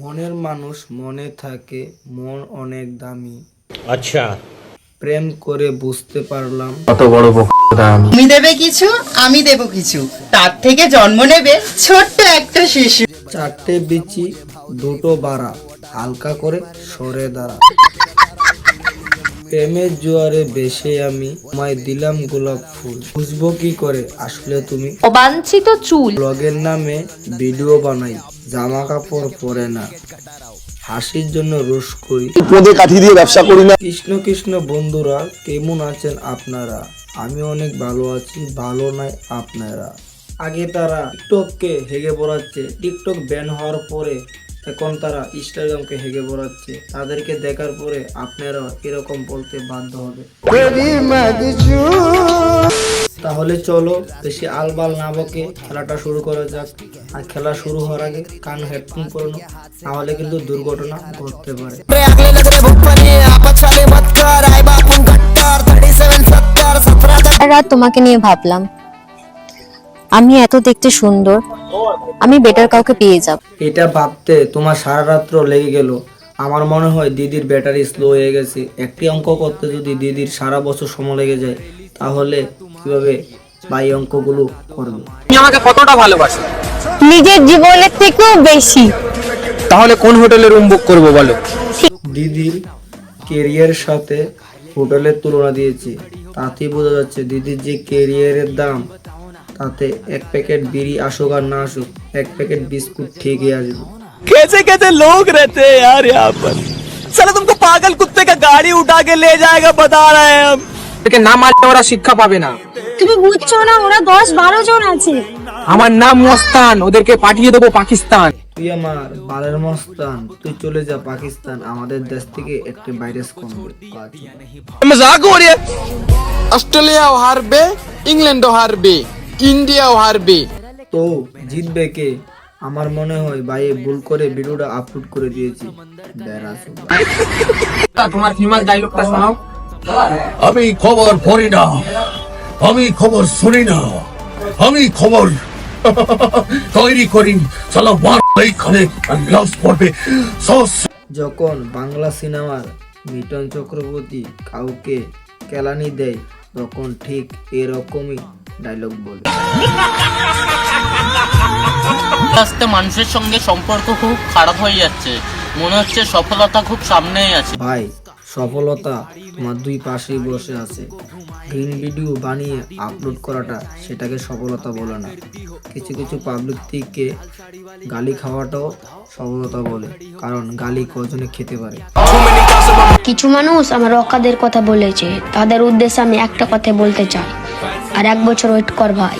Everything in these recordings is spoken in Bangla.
মনের মানুষ মনে থাকে, মন অনেক দামি। আচ্ছা, প্রেম করে বুঝতে পারলাম কত বড় বক্তা আমি। তুমি দেবে কিছু, আমি দেব কিছু, তার থেকে জন্ম নেবে ছোট্ট একটা শিশু। চারটে বিচি দুটো বাড়া, হালকা করে সরে দাঁড়া। প্রেমের জোয়ারে বেশে আমি তোমায় দিলাম গোলাপ ফুল, বুঝবো কি করে আসলে তুমি। অবাঞ্ছিত চুল, ব্লগের নামে ভিডিও বানাই, জামা কাপড় পরে না, হাসির জন্য রোশ করি। পদে কাঠি দিয়ে ব্যবসা করি না। কৃষ্ণ কৃষ্ণ বন্ধুরা, কেমন আছেন আপনারা? আমি অনেক ভালো আছি, ভালো নাই আপনারা? আগে তারা টিকটককে হেগে পড়াচ্ছে, টিকটক ব্যান হওয়ার পরে এখন তারা ইনস্টাগ্রামকে হেগে পড়াচ্ছে। তাদেরকে দেখার পরে আপনারা এরকম বলতে বাধ্য হবে। তাহলে চলো বেশি আলবাল না বকে খেলাটা শুরু করা যাক। আর খেলা শুরু হওয়ার আগে কান হেডফোন পরে নাও, নাহলে কিন্তু দুর্ঘটনা ঘটতে পারে। রাত তোমাকে নিয়ে ভাবলাম, আমি এত দেখতে সুন্দর, আমি বেটার কাউকে পেয়ে যাব। এটা ভাবতে তোমার সারা রাত্র লেগে গেল। আমার মনে হয় দিদির ব্যাটারি স্লো হয়ে গেছে। একটি অঙ্ক করতে যদি দিদির সারা বছর সময় লেগে যায়, তাহলে কিভাবে বাই অঙ্কগুলো করবে? তুমি আমাকে কতটা ভালোবাসো? নিজের জীবনের থেকেও বেশি। তাহলে কোন হোটেলে রুম বুক করবো বলো? দিদির কেরিয়ারের সাথে হোটেলের তুলনা দিয়েছি, তাতেই বোঝা যাচ্ছে দিদির যে কেরিয়ারের দাম, তাতে এক প্যাকেট বিড়ি আসুক আর না আসুক, এক প্যাকেট বিস্কুট ঠিকই আসবে। कैसे कैसे लोग रहते हैं यार यहाँ पर। साला तुमको पागल कुत्ते का गाड़ी उठा के ले जाएगा, बता रहे हैं हम। না মারলে ওরা শিক্ষা পাবে না। তুমি বুঝছো না, ওরা 10-12 জন আছে। আমার নাম মস্তান, ওদেরকে পাঠিয়ে দেবো পাকিস্তান। তুই আমার বালের মস্তান, তুই চলে যা পাকিস্তান, আমাদের দেশ থেকে একটি ভাইরাস কমবে। मजाक हो रही है। অস্ট্রেলিয়াও হারবে, ইংল্যান্ডও হারবে, ইন্ডিয়াও হারবে। তো জিতবে কে? আমার মনে হয় ভাই ভুল করে ভিডিওটা আপলোড করে দিয়েছি। তোমার ফেমাস ডায়লগটা শোনাও। আমি খবর পড়ি না, আমি খবর শুনি না, আমি খবর তৈরি করি। চলো এইখানে লস পড়বে। যখন বাংলা সিনেমার মিঠুন চক্রবর্তী কাউকে কেলানি দেয়, তখন ঠিক এরকমই ডায়লগ বলে। আস্তে মানুষের সঙ্গে সম্পর্ক খুব খারাপ হয়ে যাচ্ছে, মনে হচ্ছে সফলতা খুব সামনেই আছে। ভাই, সফলতা তোমার দুই পাশেই বসে আছে। গ্রিন ভিডিও বানিয়ে আপলোড করাটা সেটাকে সফলতা বলে না। কিছু কিছু পাবলিক থেকে গালি খাওয়াটাও সফলতা বলে, কারণ গালি কজনে খেতে পারে। কিছু মানুষ আমার অকাদের কথা বলেছে, তাদের উদ্দেশ্যে আমি একটা কথা বলতে চাই। আর 1 বছর ওয়েট কর ভাই,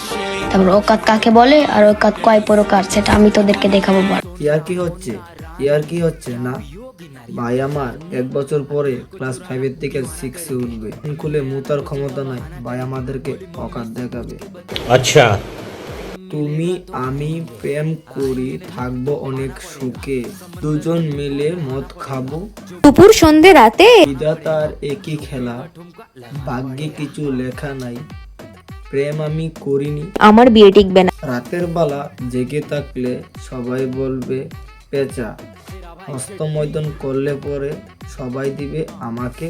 তারপর অকাত কাকে বলে আর অকাত কয় প্রকার সেটা আমি তোদেরকে দেখাবো। ইয়ার কি হচ্ছে না ভাই আমার? 1 বছর পরে ক্লাস 5 থেকে 6 উঠবে, খুলে মুতার ক্ষমতা নাই ভাই, আমাদেরকে অকাত দেখাবে। আচ্ছা, তুমি আমি প্রেম করি, থাকবো অনেক সুখে, দুজন মিলে মদ খাবো, দুপুর সন্ধে রাতে বিধাতার একই খেলা, ভাগ্যে কিছু লেখা নাই, প্রেম আমি করিনি। আমার বিয়ে টিকবে না। রাতের বেলা জেগে থাকলে সবাই বলবে পেঁচা, হস্তমৈদন করলে পরে সবাই দিবে আমাকে।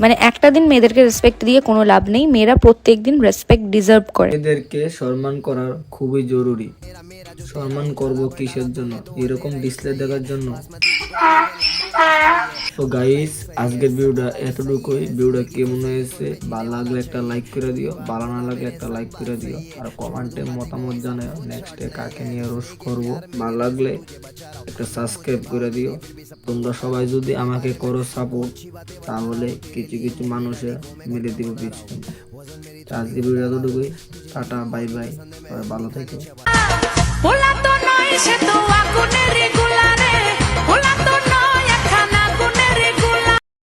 মানে একটা দিন মেয়েদেরকে রেসপেক্ট দিয়ে কোনো লাভ নেই, মেয়েরা প্রত্যেকদিন রেসপেক্ট ডিজার্ভ করে। এদেরকে সম্মান করার খুবই জরুরি। সম্মান করব কিসের জন্য? এরকম ডিসপ্লে দেখার জন্য? তো গাইস, আজকের ভিডিওটা এতটুকুই। ভিডিওটা কেমন হয়েছে? ভালো লাগলে একটা লাইক করে দিও, ভালো না লাগলে একটা লাইক করে দিও, আর কমেন্টে মতামত জানাও নেক্সটে কাকে নিয়ে রোস্ট করব। ভালো লাগলে একটা সাবস্ক্রাইব করে দিও। তোমরা সবাই যদি আমাকে করো সাপোর্ট, তাহলে কিছু কিছু মানুষের মেরে দিব পিছনে। আজকের ভিডিও এতটুকুই। টাটা, বাই বাই, ভালো থেকো।